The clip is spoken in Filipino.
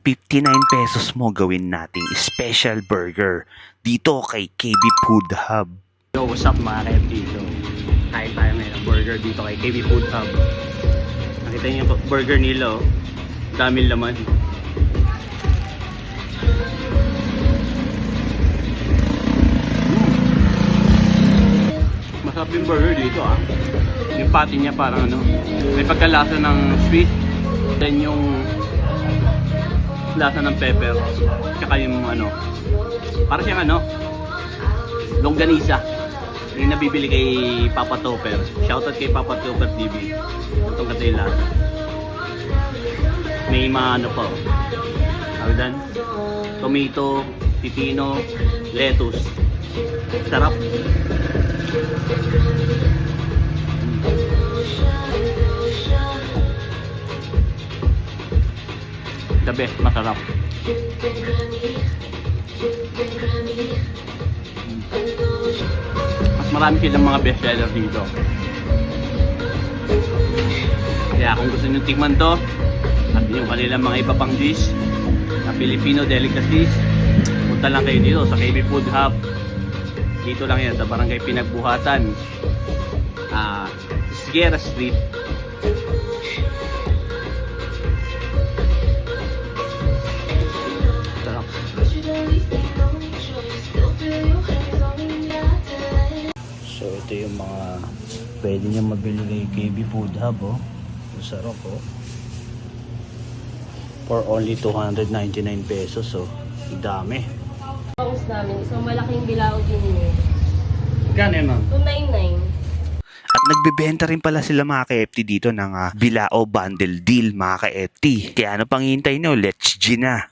₱59 mo gawin nating special burger dito kay KB Food Hub. Yo, what's up mga ka-FT? So, kain tayo ngayon ng burger dito kay KB Food Hub. Nakita niyo yung burger nila, oh. Daming laman. Masarap yung burger dito, ah. Yung patty niya parang ano, may pagkalasa ng sweet. Then yung lasa ng pepper. Tsaka yung ano, parang siyang ano, longganisa. Yung nabibili kay Papa Topper. Shoutout kay Papa Topper TV. Itong kasi yung lasa. May mga ano pa, oh. Tawag tomato, pipino, lettuce. Sarap. The best, masarap. Mas marami silang mga best seller dito. Kaya kung gusto nyo tikman to at yung kanilang mga iba pang dish na Filipino delicacies, punta lang kayo dito sa KB Food Hub. Dito lang yan sa Barangay Pinagbuhatan, Sierra Street. Sarap. So ito yung mga pwede nyo mabili kay KB Food Hub, oh. Sarap, oh. For only ₱299, oh. Dami. Bangus namin, isang malaking bilao din yun. Magkano yun, ma'am? ₱299. At nagbebenta rin pala sila mga ka-FT dito ng Bilao Bundle Deal mga ka-FT. Kaya ano pang hintay nyo? Let's G na!